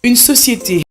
Une société.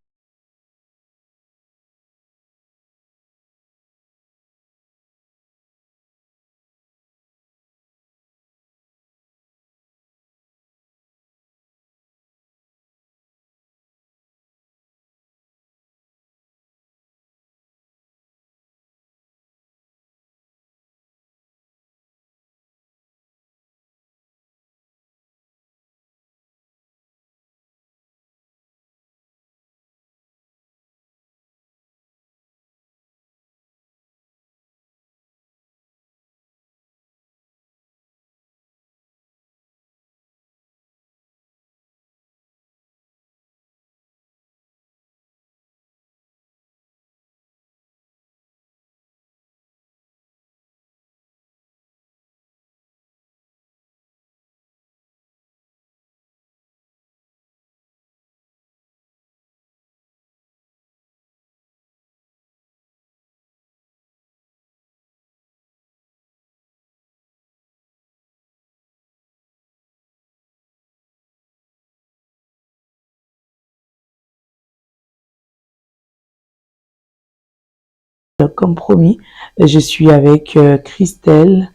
Comme promis, je suis avec Christelle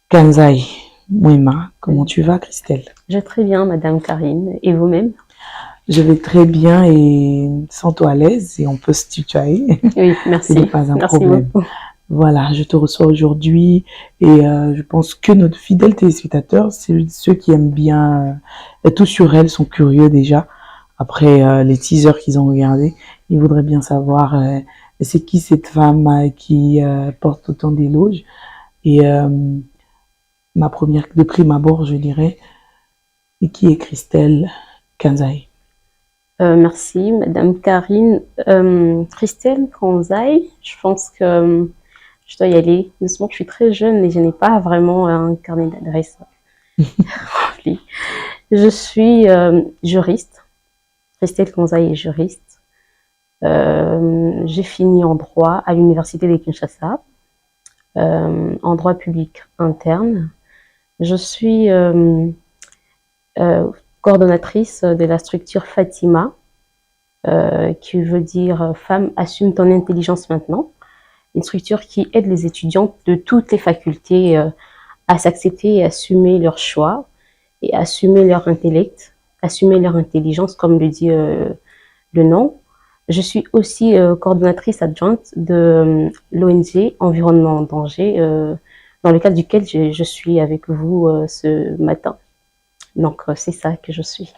Kanzaï Mwema. Comment tu vas, Christelle? Je vais très bien, Madame Karine. Et vous-même? Je vais très bien et sens-toi à l'aise et on peut se tutoyer. Oui, merci. Ce n'est pas un Merci problème. beaucoup. Voilà, je te reçois aujourd'hui et je pense que nos fidèles téléspectateurs, c'est ceux qui aiment bien Tout sur elle, sont curieux déjà. Après les teasers qu'ils ont regardés, ils voudraient bien savoir c'est qui cette femme qui porte autant d'éloges. Et ma première, de prime abord, je dirais, et qui est Christelle Kanzaï? Merci, Madame Karine. Christelle Kanzaï, je pense que je dois y aller. Doucement, je suis très jeune et je n'ai pas vraiment un carnet d'adresse rempli. Je suis juriste. Christelle Kanzaï est juriste. J'ai fini en droit à l'Université de Kinshasa, en droit public interne. Je suis coordonnatrice de la structure Fatima, qui veut dire Femme, assume ton intelligence maintenant. Une structure qui aide les étudiantes de toutes les facultés à s'accepter et assumer leurs choix et assumer leur intellect, assumer leur intelligence, comme le dit le nom. Je suis aussi coordonnatrice adjointe de l'ONG Environnement en danger, dans le cadre duquel je suis avec vous ce matin. Donc, c'est ça que je suis.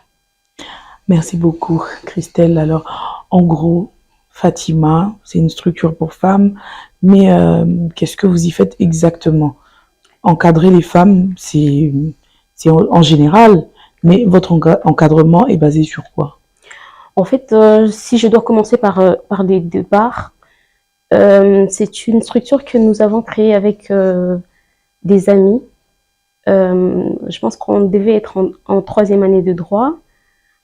Merci beaucoup, Christelle. Alors, en gros, Fatima, c'est une structure pour femmes, mais qu'est-ce que vous y faites exactement? Encadrer les femmes, c'est en général, mais votre encadrement est basé sur quoi? En fait, si je dois commencer par les départs, c'est une structure que nous avons créée avec des amis. Je pense qu'on devait être en troisième année de droit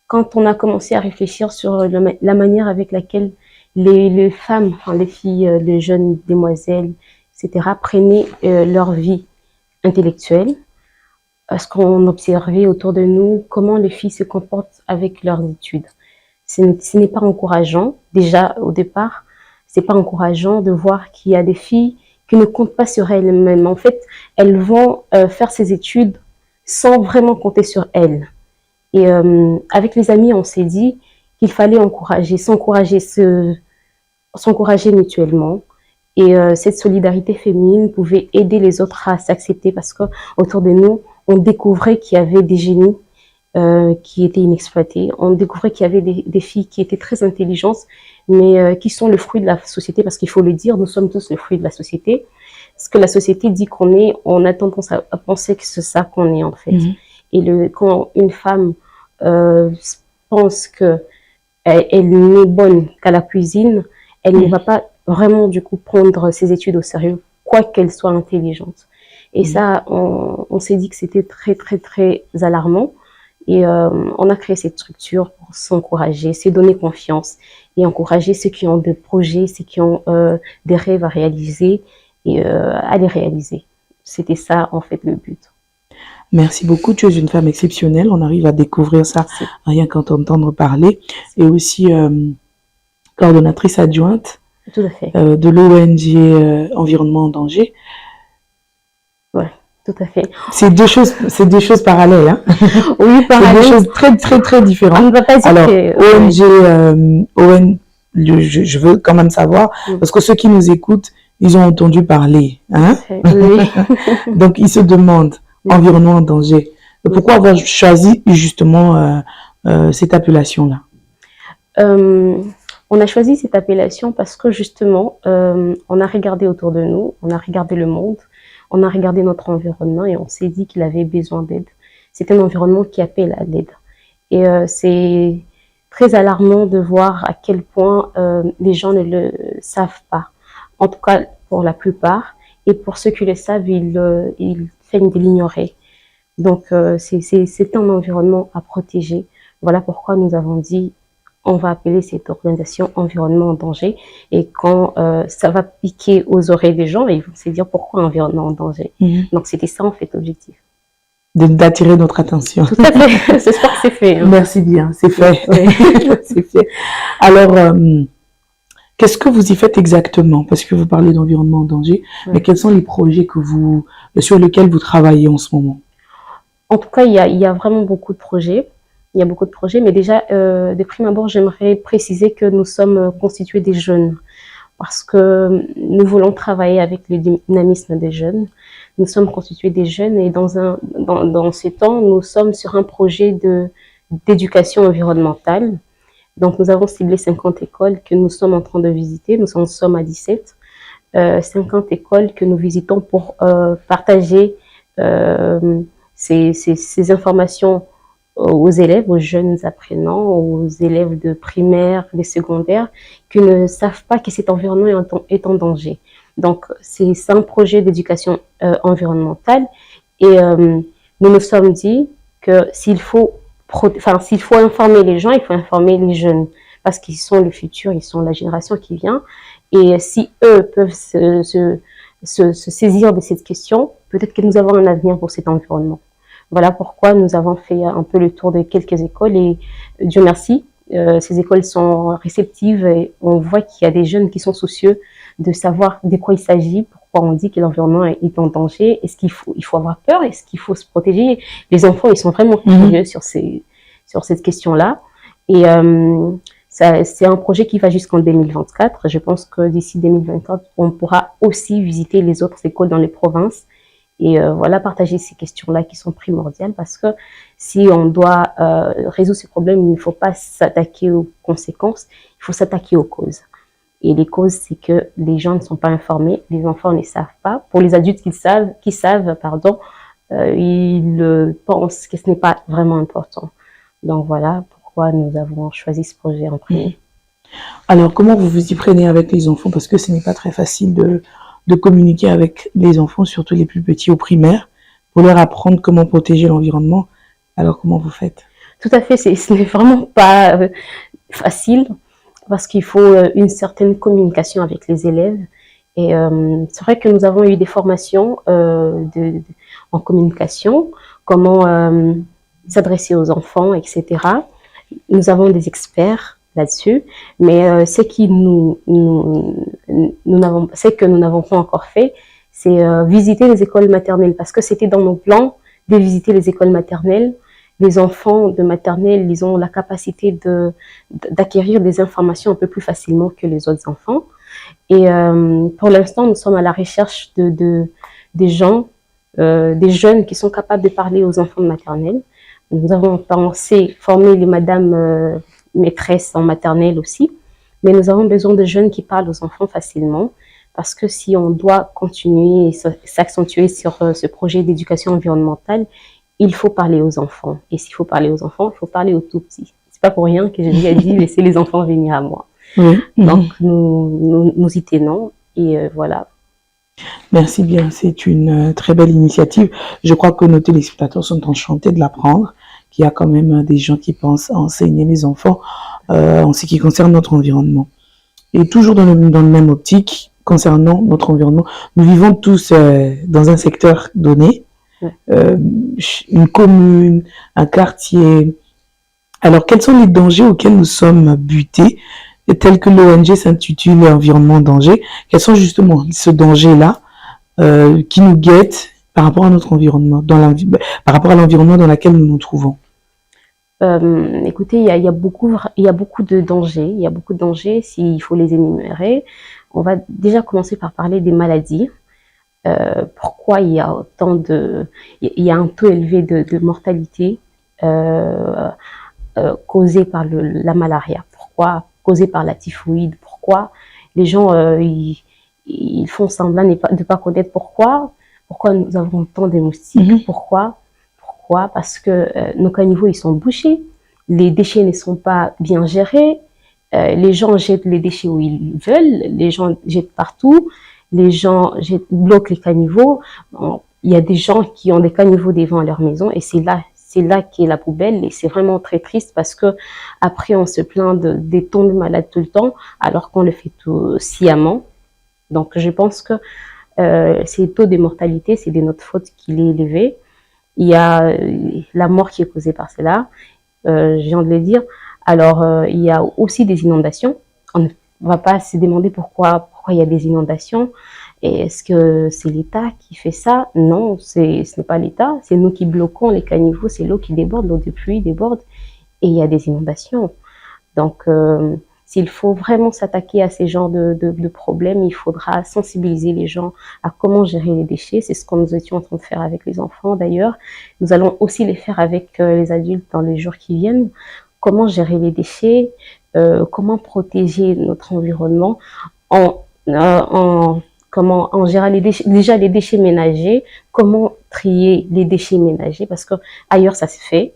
quand on a commencé à réfléchir sur la manière avec laquelle les femmes, enfin les filles, les jeunes demoiselles, etc., prenaient leur vie intellectuelle. Ce qu'on observait autour de nous, comment les filles se comportent avec leurs études. Ce n'est pas encourageant, déjà au départ, c'est pas encourageant de voir qu'il y a des filles qui ne comptent pas sur elles-mêmes. En fait, elles vont faire ces études sans vraiment compter sur elles. Et avec les amis, on s'est dit qu'il fallait s'encourager mutuellement. Et cette solidarité féminine pouvait aider les autres à s'accepter parce que autour de nous, on découvrait qu'il y avait des génies qui étaient inexploités. On découvrait qu'il y avait des filles qui étaient très intelligentes, mais qui sont le fruit de la société, parce qu'il faut le dire, nous sommes tous le fruit de la société. Ce que la société dit qu'on est, on a tendance à penser que c'est ça qu'on est en fait. Et quand une femme pense que elle n'est bonne qu'à la cuisine, elle ne va pas vraiment du coup prendre ses études au sérieux, quoi qu'elle soit intelligente. Et ça, on s'est dit que c'était très très très alarmant. Et on a créé cette structure pour s'encourager, se donner confiance et encourager ceux qui ont des projets, ceux qui ont des rêves à réaliser et à les réaliser. C'était ça en fait le but. Merci beaucoup. Tu es une femme exceptionnelle. On arrive à découvrir ça Merci. rien qu'en t'entendre parler. Et aussi coordonnatrice adjointe Tout à fait. de l'ONG Environnement en danger. Ouais, tout à fait. C'est deux choses parallèles. Hein. Oui, C'est parallèle. deux choses très, très, très On différentes. ne va pas dire Alors, que... ONG, je veux quand même savoir, parce que ceux qui nous écoutent, ils ont entendu parler. Hein. Oui. Donc, ils se demandent, environnement en danger. Pourquoi avoir choisi justement cette appellation-là? On a choisi cette appellation parce que justement, on a regardé autour de nous, on a regardé le monde, on a regardé notre environnement et on s'est dit qu'il avait besoin d'aide. C'est un environnement qui appelle à l'aide. Et c'est très alarmant de voir à quel point les gens ne le savent pas. En tout cas, pour la plupart. Et pour ceux qui le savent, ils feignent de l'ignorer. Donc, c'est un environnement à protéger. Voilà pourquoi nous avons dit on va appeler cette organisation Environnement en danger. Et quand ça va piquer aux oreilles des gens, ils vont se dire pourquoi Environnement en danger. Donc, c'était ça en fait l'objectif. D'attirer notre attention. Tout à fait. J'espère que c'est fait. Hein. Merci bien, c'est fait. Oui. C'est fait. Alors, qu'est-ce que vous y faites exactement? Parce que vous parlez d'environnement en danger, mais quels sont les projets sur lesquels vous travaillez en ce moment? En tout cas, il y a vraiment beaucoup de projets. Il y a beaucoup de projets, mais déjà, de prime abord, j'aimerais préciser que nous sommes constitués des jeunes, parce que nous voulons travailler avec le dynamisme des jeunes. Nous sommes constitués des jeunes et dans ces temps, nous sommes sur un projet d'éducation environnementale. Donc, nous avons ciblé 50 écoles que nous sommes en train de visiter. Nous en sommes à 17. 50 écoles que nous visitons pour partager ces informations aux élèves, aux jeunes apprenants, aux élèves de primaire, de secondaire, qui ne savent pas que cet environnement est en danger. Donc, c'est un projet d'éducation environnementale et nous nous sommes dit que s'il faut informer les gens, il faut informer les jeunes parce qu'ils sont le futur, ils sont la génération qui vient. Et si eux peuvent se saisir de cette question, peut-être que nous avons un avenir pour cet environnement. Voilà pourquoi nous avons fait un peu le tour de quelques écoles et Dieu merci, ces écoles sont réceptives et on voit qu'il y a des jeunes qui sont soucieux de savoir de quoi il s'agit, pourquoi on dit que l'environnement est en danger, est-ce qu'il faut avoir peur, est-ce qu'il faut se protéger. Les enfants, ils sont vraiment curieux sur cette question-là. Et c'est un projet qui va jusqu'en 2024. Je pense que d'ici 2024, on pourra aussi visiter les autres écoles dans les provinces et voilà, partager ces questions-là qui sont primordiales parce que si on doit résoudre ces problèmes, il ne faut pas s'attaquer aux conséquences, il faut s'attaquer aux causes. Et les causes, c'est que les gens ne sont pas informés, les enfants ne savent pas. Pour les adultes qui savent, ils pensent que ce n'est pas vraiment important. Donc voilà pourquoi nous avons choisi ce projet en premier. Alors, comment vous vous y prenez avec les enfants? Parce que ce n'est pas très facile de communiquer avec les enfants, surtout les plus petits au primaire, pour leur apprendre comment protéger l'environnement. Alors, comment vous faites? Tout à fait, ce n'est vraiment pas facile parce qu'il faut une certaine communication avec les élèves. Et c'est vrai que nous avons eu des formations en communication, comment s'adresser aux enfants, etc. Nous avons des experts là-dessus, mais ce que nous n'avons pas encore fait, c'est visiter les écoles maternelles, parce que c'était dans nos plans de visiter les écoles maternelles. Les enfants de maternelle, ils ont la capacité d'acquérir des informations un peu plus facilement que les autres enfants. Et pour l'instant, nous sommes à la recherche des jeunes qui sont capables de parler aux enfants de maternelle. Nous avons pensé former les madames maîtresses en maternelle aussi, mais nous avons besoin de jeunes qui parlent aux enfants facilement, parce que si on doit continuer et s'accentuer sur ce projet d'éducation environnementale, il faut parler aux enfants. Et s'il faut parler aux enfants, il faut parler aux tout petits. C'est pas pour rien que j'ai dit laissez les enfants venir à moi. Oui. Donc nous y tenons et voilà. Merci bien, c'est une très belle initiative. Je crois que nos téléspectateurs sont enchantés de l'apprendre, qu'il y a quand même des gens qui pensent à enseigner les enfants en ce qui concerne notre environnement. Et toujours dans le même optique, concernant notre environnement, nous vivons tous dans un secteur donné, une commune, un quartier. Alors, quels sont les dangers auxquels nous sommes butés, tels que l'ONG s'intitule Environnement en danger? Quels sont justement ce danger-là qui nous guette par rapport à notre environnement, par rapport à l'environnement dans lequel nous nous trouvons? Écoutez, il y a beaucoup de dangers. Il y a beaucoup de dangers. S'il faut les énumérer, on va déjà commencer par parler des maladies. Pourquoi il y a il y a un taux élevé de mortalité causé par la malaria? Pourquoi? Causé par la typhoïde? Pourquoi? Les gens ils font semblant de pas connaître pourquoi. Pourquoi nous avons tant de moustiques? Pourquoi? Parce que nos caniveaux ils sont bouchés, les déchets ne sont pas bien gérés, les gens jettent les déchets où ils veulent, les gens jettent partout, les gens bloquent les caniveaux. Bon, il y a des gens qui ont des caniveaux devant leur maison et c'est là qu'est la poubelle et c'est vraiment très triste parce que après on se plaint des tombes malades tout le temps alors qu'on le fait tout sciemment. Donc je pense que ces taux de mortalité, c'est de notre faute qu'il est élevé. Il y a la mort qui est causée par cela, je viens de le dire. Alors, il y a aussi des inondations. On ne va pas se demander pourquoi il y a des inondations. Et est-ce que c'est l'État qui fait ça? Non, ce n'est pas l'État. C'est nous qui bloquons les caniveaux, c'est l'eau qui déborde, l'eau de pluie déborde. Et il y a des inondations. Donc, s'il faut vraiment s'attaquer à ces genres de problèmes, il faudra sensibiliser les gens à comment gérer les déchets. C'est ce que nous étions en train de faire avec les enfants d'ailleurs. Nous allons aussi les faire avec les adultes dans les jours qui viennent. Comment gérer les déchets, comment protéger notre environnement comment en gérer les déchets, déjà les déchets ménagers, comment trier les déchets ménagers parce que ailleurs ça se fait,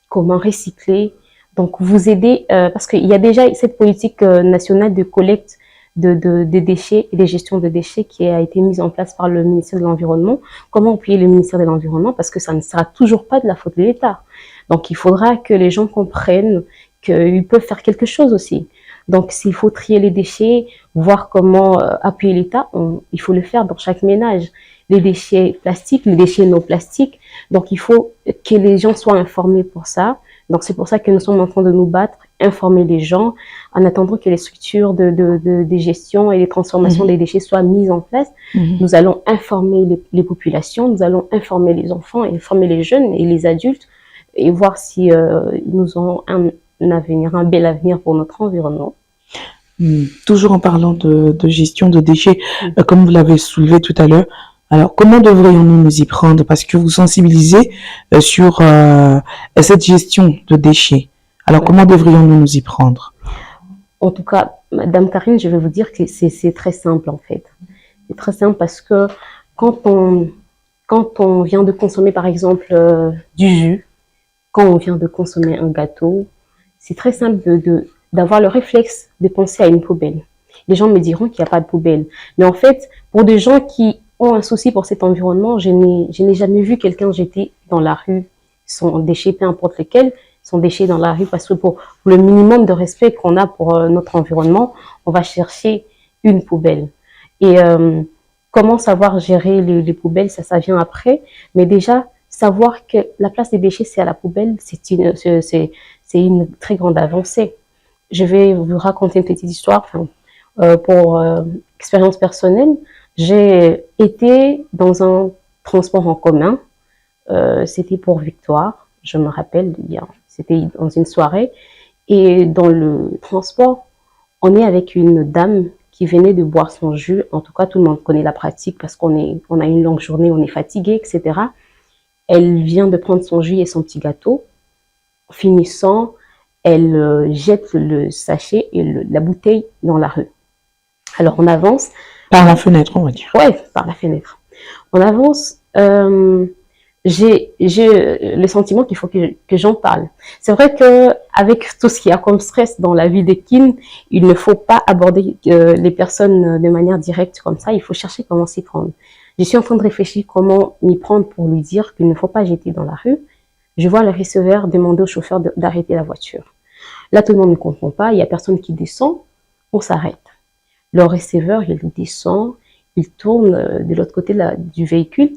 comment recycler. Donc, vous aider, parce qu'il y a déjà cette politique nationale de collecte de déchets et de gestion de déchets qui a été mise en place par le ministère de l'Environnement. Comment appuyer le ministère de l'Environnement? Parce que ça ne sera toujours pas de la faute de l'État. Donc, il faudra que les gens comprennent qu'ils peuvent faire quelque chose aussi. Donc, s'il faut trier les déchets, voir comment appuyer l'État, il faut le faire dans chaque ménage. Les déchets plastiques, les déchets non plastiques. Donc, il faut que les gens soient informés pour ça. Donc, c'est pour ça que nous sommes en train de nous battre, informer les gens, en attendant que les structures de gestion et les transformations des déchets soient mises en place. Nous allons informer les populations, nous allons informer les enfants, informer les jeunes et les adultes, et voir si nous aurons un bel avenir pour notre environnement. Toujours en parlant de gestion de déchets, comme vous l'avez soulevé tout à l'heure, alors, comment devrions-nous nous y prendre? Parce que vous sensibilisez sur cette gestion de déchets. Alors, comment devrions-nous nous y prendre? En tout cas, Madame Karine, je vais vous dire que c'est très simple en fait. C'est très simple parce que quand on vient de consommer par exemple du jus, quand on vient de consommer un gâteau, c'est très simple d'avoir le réflexe de penser à une poubelle. Les gens me diront qu'il n'y a pas de poubelle. Mais en fait, pour des gens qui ont un souci pour cet environnement, je n'ai jamais vu quelqu'un jeter dans la rue son déchet, peu importe lequel, son déchet dans la rue, parce que pour le minimum de respect qu'on a pour notre environnement, on va chercher une poubelle. Et comment savoir gérer les poubelles, ça vient après, mais déjà, savoir que la place des déchets, c'est à la poubelle, c'est une très grande avancée. Je vais vous raconter une petite histoire, pour expérience personnelle. J'ai été dans un transport en commun, c'était pour Victoire, je me rappelle, c'était dans une soirée, et dans le transport, on est avec une dame qui venait de boire son jus. En tout cas, tout le monde connaît la pratique parce on a une longue journée, on est fatigué, etc. Elle vient de prendre son jus et son petit gâteau. En finissant, elle jette le sachet et la bouteille dans la rue. Alors, on avance. Par la fenêtre, on va dire. Ouais, par la fenêtre. On avance. J'ai le sentiment qu'il faut que j'en parle. C'est vrai que avec tout ce qu'il y a comme stress dans la vie des kin, il ne faut pas aborder les personnes de manière directe comme ça. Il faut chercher comment s'y prendre. Je suis en train de réfléchir comment m'y prendre pour lui dire qu'il ne faut pas jeter dans la rue. Je vois le receveur demander au chauffeur d'arrêter la voiture. Là, tout le monde ne comprend pas. Il y a personne qui descend. On s'arrête. Le receveur, il descend, il tourne de l'autre côté du véhicule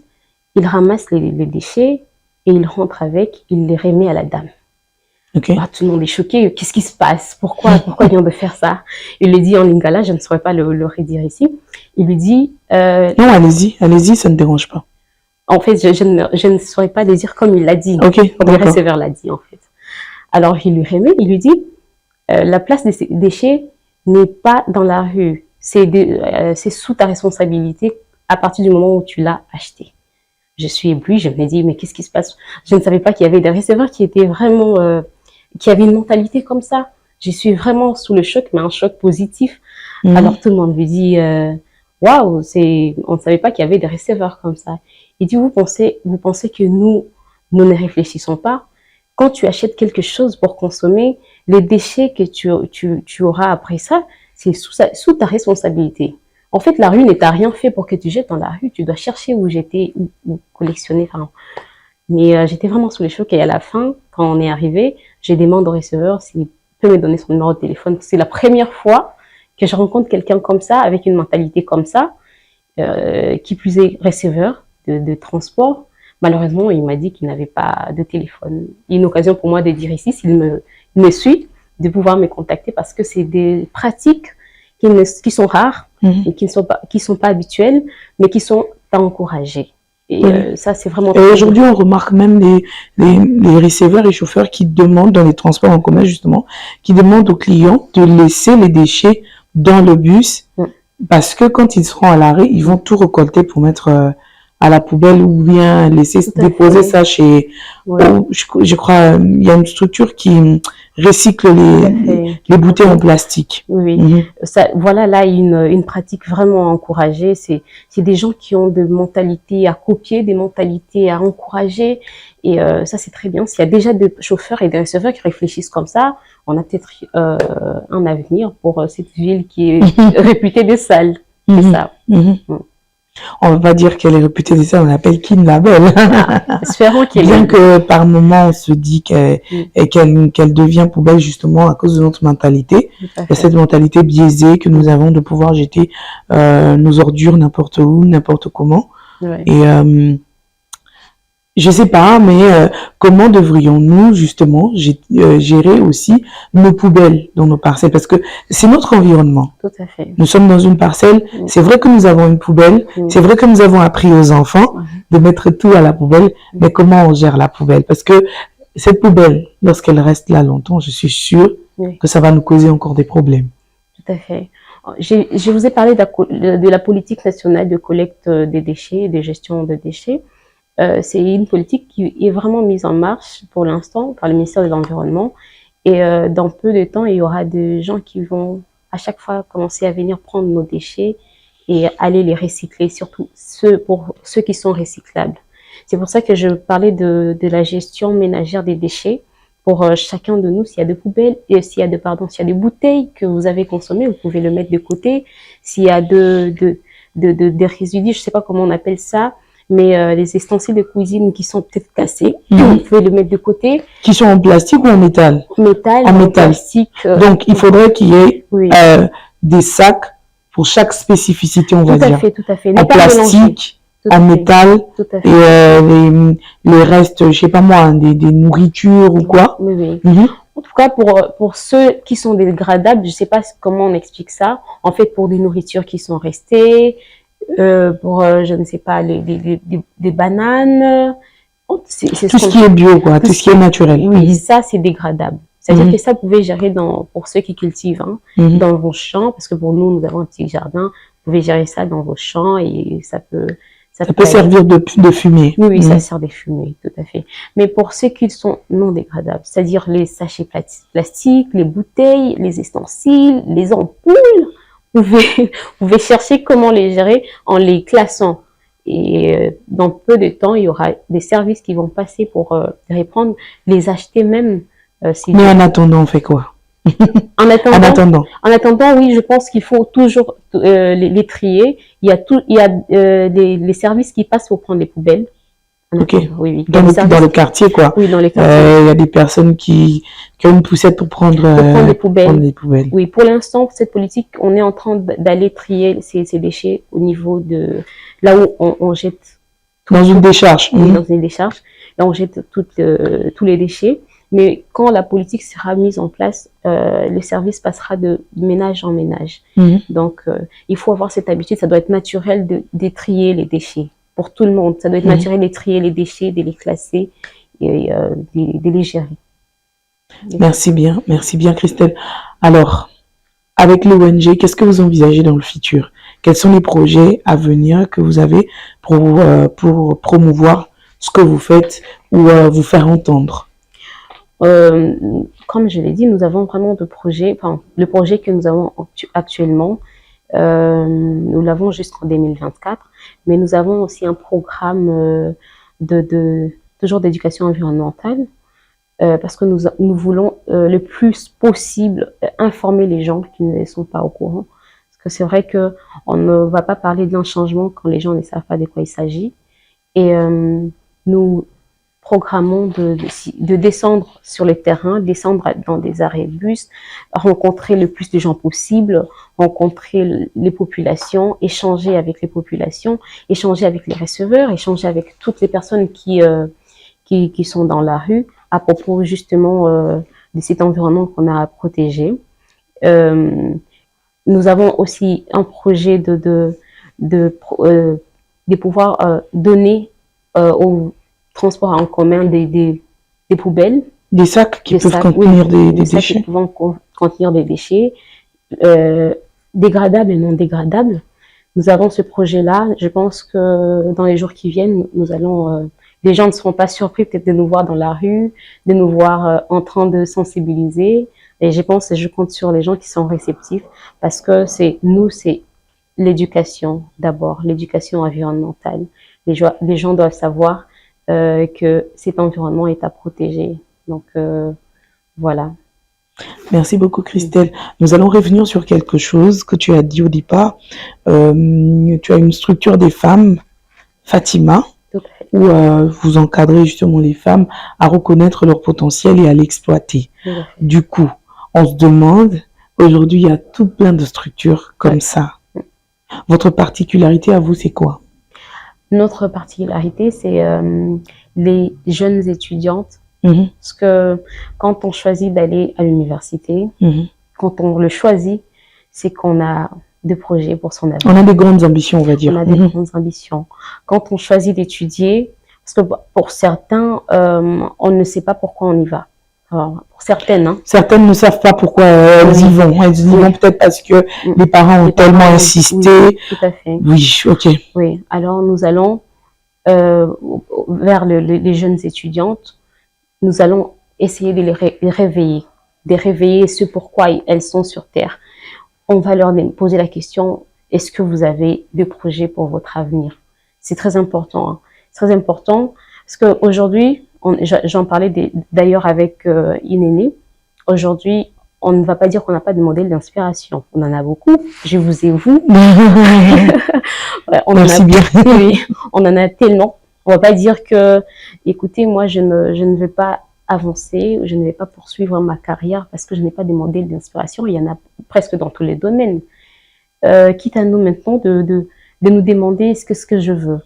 il ramasse les déchets et il rentre avec, il les remet à la dame. Ok. Ah, tout le monde est choqué. Qu'est-ce qui se passe? Pourquoi ils viennent de faire ça? Il lui dit en lingala, je ne saurais pas le redire ici. Il lui dit, Non, allez-y, ça ne dérange pas. en fait, je ne saurais pas le dire comme il l'a dit. Ok, Comme le receveur l'a dit, en fait. Alors, il lui remet, il lui dit, la place des déchets n'est pas dans la rue. C'est sous ta responsabilité à partir du moment où tu l'as acheté. Je suis éblouie, je me dis, mais qu'est-ce qui se passe? Je ne savais pas qu'il y avait des receveurs qui étaient vraiment, qui avaient une mentalité comme ça. Je suis vraiment sous le choc, mais un choc positif. Alors tout le monde lui dit, waouh, on ne savait pas qu'il y avait des receveurs comme ça. Il dit, vous pensez que nous ne réfléchissons pas? Quand tu achètes quelque chose pour consommer, les déchets que tu auras après ça, c'est sous ta responsabilité. En fait, la rue n'est à rien fait pour que tu jettes dans la rue. Tu dois chercher où jeter, où collectionner. Enfin, mais j'étais vraiment sous les chocs. Et à la fin, quand on est arrivé, j'ai demandé au receveur s'il peut me donner son numéro de téléphone. C'est la première fois que je rencontre quelqu'un comme ça, avec une mentalité comme ça, qui plus est receveur de transport. Malheureusement, il m'a dit qu'il n'avait pas de téléphone. Une occasion pour moi de dire ici, s'il me suit, de pouvoir me contacter parce que c'est des pratiques qui sont rares et qui sont pas habituelles, mais qui sont à encourager. Et ça, c'est vraiment... Et aujourd'hui, on remarque même les receveurs et chauffeurs qui demandent, dans les transports en commun justement, qui demandent aux clients de laisser les déchets dans le bus parce que quand ils seront à l'arrêt, ils vont tout récolter pour mettre à la poubelle ou bien laisser déposer ça chez... Je crois, il y a une structure qui recycle les bouteilles en plastique. Oui, ça, voilà là une pratique vraiment encouragée. C'est des gens qui ont des mentalités à copier, des mentalités à encourager. Et ça, c'est très bien. S'il y a déjà des chauffeurs et des receveurs qui réfléchissent comme ça, on a peut-être un avenir pour cette ville qui est réputée des salles. C'est ça. On va pas dire qu'elle est réputée des salles, on l'appelle Kin la Belle. Espérons qu'elle Bien que par moment on se dit qu'elle devient poubelle justement à cause de notre mentalité. Et cette mentalité biaisée que nous avons de pouvoir jeter nos ordures n'importe où, n'importe comment. Et je sais pas, mais comment devrions-nous justement gérer aussi nos poubelles dans nos parcelles? Parce que c'est notre environnement. Tout à fait. Nous sommes dans une parcelle. C'est vrai que nous avons une poubelle. C'est vrai que nous avons appris aux enfants de mettre tout à la poubelle. Mais comment on gère la poubelle? Parce que cette poubelle, lorsqu'elle reste là longtemps, je suis sûre que ça va nous causer encore des problèmes. Tout à fait. Je vous ai parlé de la politique nationale de collecte des déchets et de gestion des déchets. C'est une politique qui est vraiment mise en marche pour l'instant par le ministère de l'Environnement. Et dans peu de temps, il y aura des gens qui vont à chaque fois commencer à venir prendre nos déchets et aller les recycler, surtout pour ceux qui sont recyclables. C'est pour ça que je parlais de la gestion ménagère des déchets. Pour chacun de nous, s'il y a des poubelles, s'il y a des bouteilles que vous avez consommées, vous pouvez le mettre de côté. S'il y a des résidus, je sais pas comment on appelle ça, mais les ustensiles de cuisine qui sont peut-être cassés, vous pouvez le mettre de côté. Qui sont en plastique ou en métal? En métal. Plastique. Donc, il faudrait qu'il y ait des sacs pour chaque spécificité, on va dire. Tout à fait. En plastique, en métal, et les restes, je sais pas moi, des nourritures ou quoi. Oui. En tout cas, pour ceux qui sont dégradables, je sais pas comment on explique ça. En fait, pour des nourritures qui sont restées, pour je ne sais pas des bananes, tout ce qui est bio, quoi, tout ce qui est naturel. Oui, ça c'est dégradable. C'est-à-dire que ça, vous pouvez gérer pour ceux qui cultivent dans vos champs, parce que pour nous avons un petit jardin. Vous pouvez gérer ça dans vos champs et ça peut servir de fumée. Oui, ça sert de fumée, tout à fait. Mais pour ceux qui sont non dégradables, c'est-à-dire les sachets plastiques, les bouteilles, les ustensiles, les ampoules, vous pouvez chercher comment les gérer en les classant. Et dans peu de temps, il y aura des services qui vont passer pour répondre, les acheter même. Mais en attendant, on fait quoi? En attendant, oui, je pense qu'il faut toujours les trier. Il y a les services qui passent pour prendre les poubelles. Ok. Oui. Dans le quartier, quoi. Oui, dans les quartiers. Il y a des personnes qui ont une poussette pour prendre les poubelles. Oui, pour l'instant, cette politique, on est en train d'aller trier ces déchets au niveau de là où on jette Dans une décharge. Dans une décharge. Là, on jette tous les déchets. Mais quand la politique sera mise en place, le service passera de ménage en ménage. Donc, il faut avoir cette habitude. Ça doit être naturel de trier les déchets pour tout le monde. Ça doit être naturel de trier les déchets, de les classer et de les gérer. Merci bien, Christelle. Alors, avec l'ONG, qu'est-ce que vous envisagez dans le futur? Quels sont les projets à venir que vous avez pour promouvoir ce que vous faites ou vous faire entendre? Comme je l'ai dit, nous avons vraiment de projets. Enfin, le projet que nous avons actuellement, nous l'avons jusqu'en 2024, mais nous avons aussi un programme toujours d'éducation environnementale, parce que nous voulons le plus possible informer les gens qui ne sont pas au courant. Parce que c'est vrai que on ne va pas parler d'un changement quand les gens ne savent pas de quoi il s'agit. Et nous programmons de descendre sur le terrain, descendre dans des arrêts bus, rencontrer le plus de gens possible, rencontrer les populations, échanger avec les populations, échanger avec les receveurs, échanger avec toutes les personnes qui sont dans la rue à propos justement de cet environnement qu'on a à protéger. Nous avons aussi un projet de pouvoir donner aux transports en commun des poubelles. Des sacs qui peuvent contenir des déchets. Sacs qui peuvent contenir des déchets, dégradables et non dégradables. Nous avons ce projet-là. Je pense que dans les jours qui viennent, nous allons... les gens ne seront pas surpris peut-être de nous voir dans la rue, de nous voir en train de sensibiliser. Et je compte sur les gens qui sont réceptifs parce que c'est l'éducation d'abord, l'éducation environnementale. Les gens doivent savoir que cet environnement est à protéger. Donc, voilà. Merci beaucoup, Christelle. Nous allons revenir sur quelque chose que tu as dit au départ. Tu as une structure des femmes, Fatima, où vous encadrez justement les femmes à reconnaître leur potentiel et à l'exploiter. Du coup, on se demande, aujourd'hui, il y a tout plein de structures comme ça. Votre particularité à vous, c'est quoi? Notre particularité, c'est les jeunes étudiantes. Parce que quand on choisit d'aller à l'université, quand on le choisit, c'est qu'on a des projets pour son avenir. On a des grandes ambitions, on va dire. On a des grandes ambitions. Quand on choisit d'étudier, parce que pour certains, on ne sait pas pourquoi on y va. Alors, pour certaines, hein. Certaines ne savent pas pourquoi elles y vont. Elles y vont peut-être parce que les parents ont tellement insisté. Oui, tout à fait. Oui, ok. Oui, alors nous allons vers les jeunes étudiantes. Nous allons essayer de les réveiller, de réveiller ce pourquoi elles sont sur Terre. On va leur poser la question, est-ce que vous avez des projets pour votre avenir? C'est très important. Hein. C'est très important parce qu'aujourd'hui, j'en parlais d'ailleurs avec une aînée. Aujourd'hui, on ne va pas dire qu'on n'a pas de modèle d'inspiration. On en a beaucoup. Je vous ai vous. Ouais, Merci bien. Oui, on en a tellement. On va pas dire que, écoutez, moi, je ne vais pas avancer, je ne vais pas poursuivre ma carrière parce que je n'ai pas de modèle d'inspiration. Il y en a presque dans tous les domaines. Quitte à nous maintenant de nous demander ce que je veux.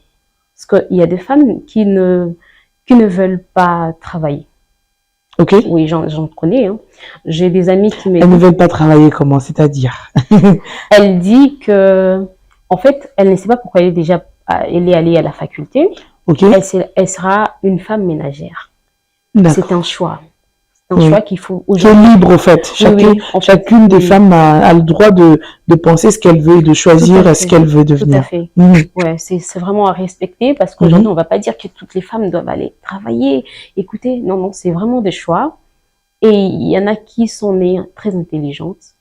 Parce qu'il y a des femmes qui ne veulent pas travailler. Ok. Oui, j'en connais. Hein. J'ai des amis qui Elles ne veulent pas travailler comment? C'est-à-dire? Elle dit que, en fait, elle ne sait pas pourquoi elle est allée à la faculté. Okay. Elle sera une femme ménagère. C'est un choix. C'est un choix qu'il faut aujourd'hui. C'est libre, en fait. Chacune des femmes a le droit de penser ce qu'elle veut et de choisir ce qu'elle veut devenir. Tout à fait. Ouais, c'est vraiment à respecter parce qu'aujourd'hui, on ne va pas dire que toutes les femmes doivent aller travailler. Écoutez, non, c'est vraiment des choix. Et il y en a qui sont nées très intelligentes,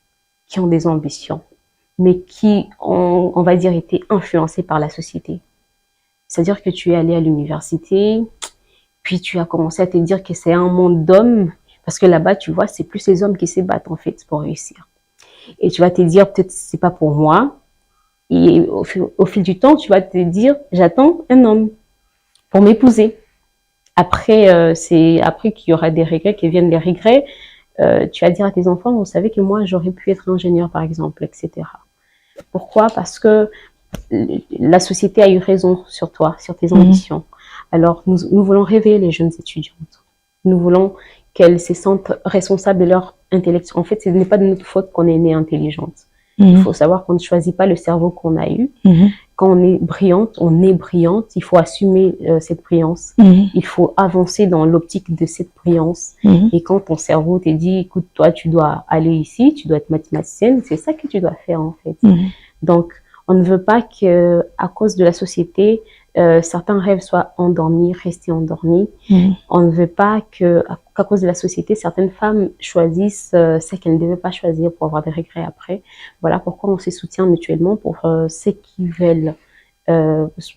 qui ont des ambitions, mais qui ont, on va dire, été influencées par la société. C'est-à-dire que tu es allé à l'université, puis tu as commencé à te dire que c'est un monde d'hommes, parce que là-bas, tu vois, c'est plus les hommes qui se battent, en fait, pour réussir. Et tu vas te dire, peut-être c'est pas pour moi. Et au fil du temps, tu vas te dire, j'attends un homme pour m'épouser. Après, c'est après qu'il y aura des regrets, qui viennent les regrets. Tu vas dire à tes enfants, vous savez que moi, j'aurais pu être ingénieur, par exemple, etc. Pourquoi? Parce que la société a eu raison sur toi, sur tes ambitions. Alors, nous voulons réveiller les jeunes étudiantes. Nous voulons qu'elles se sentent responsables de leur intellectualité. En fait, ce n'est pas de notre faute qu'on est née intelligente. Il faut savoir qu'on ne choisit pas le cerveau qu'on a eu. Quand on est brillante, on est brillante. Il faut assumer cette brillance. Il faut avancer dans l'optique de cette brillance. Et quand ton cerveau te dit, écoute, toi, tu dois aller ici, tu dois être mathématicienne, c'est ça que tu dois faire, en fait. Donc, on ne veut pas que, à cause de la société, certains rêves soient endormis, restés endormis. On ne veut pas qu'à cause de la société, certaines femmes choisissent ce qu'elles ne devaient pas choisir pour avoir des regrets après. Voilà pourquoi on se soutient mutuellement pour ceux qui veulent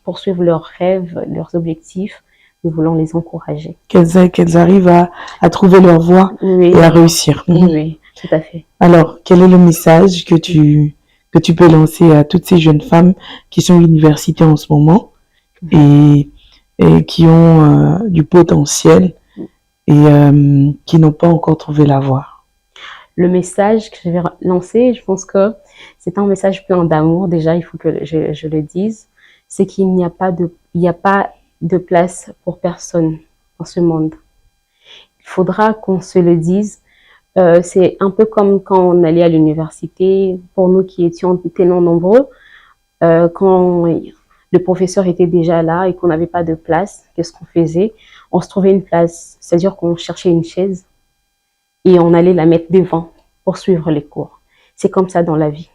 poursuivre leurs rêves, leurs objectifs. Nous voulons les encourager. Qu'elles arrivent à trouver leur voie et à réussir. Oui, tout à fait. Alors, quel est le message que tu peux lancer à toutes ces jeunes femmes qui sont à l'université en ce moment et qui ont du potentiel et qui n'ont pas encore trouvé la voie? Le message que je vais lancer, je pense que c'est un message plein d'amour. Déjà, il faut que je le dise. C'est qu'il n'y a pas de place pour personne dans ce monde. Il faudra qu'on se le dise. C'est un peu comme quand on allait à l'université, pour nous qui étions tellement nombreux, quand le professeur était déjà là et qu'on n'avait pas de place, qu'est-ce qu'on faisait? On se trouvait une place, c'est-à-dire qu'on cherchait une chaise et on allait la mettre devant pour suivre les cours. C'est comme ça dans la vie.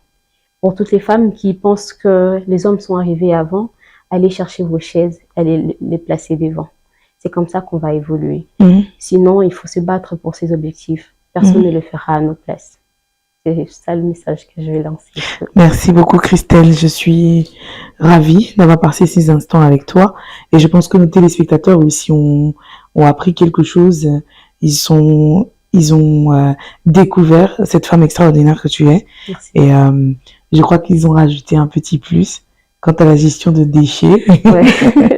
Pour toutes les femmes qui pensent que les hommes sont arrivés avant, allez chercher vos chaises, allez les placer devant. C'est comme ça qu'on va évoluer. Sinon, il faut se battre pour ses objectifs. Personne ne le fera à notre place. C'est ça le message que je vais lancer. Merci beaucoup Christelle, je suis ravie d'avoir passé ces instants avec toi et je pense que nos téléspectateurs aussi ont appris quelque chose. Ils ont découvert cette femme extraordinaire que tu es. Merci. Et je crois qu'ils ont rajouté un petit plus quant à la gestion de déchets. Ouais,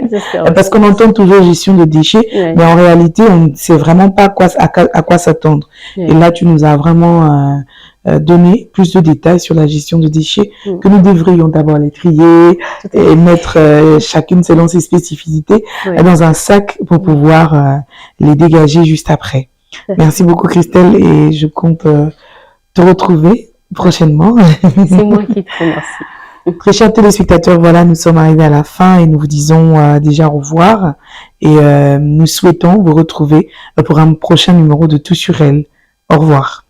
j'espère. Parce qu'on entend toujours gestion de déchets, mais en réalité, on ne sait vraiment pas à quoi s'attendre. Et là, tu nous as vraiment donné plus de détails sur la gestion de déchets, que nous devrions d'abord les trier et mettre chacune selon ses spécificités dans un sac pour pouvoir les dégager juste après. Merci beaucoup Christelle et je compte te retrouver prochainement. C'est moi qui te remercie. Très chers téléspectateurs, voilà, nous sommes arrivés à la fin et nous vous disons déjà au revoir et nous souhaitons vous retrouver pour un prochain numéro de Tout sur elle. Au revoir.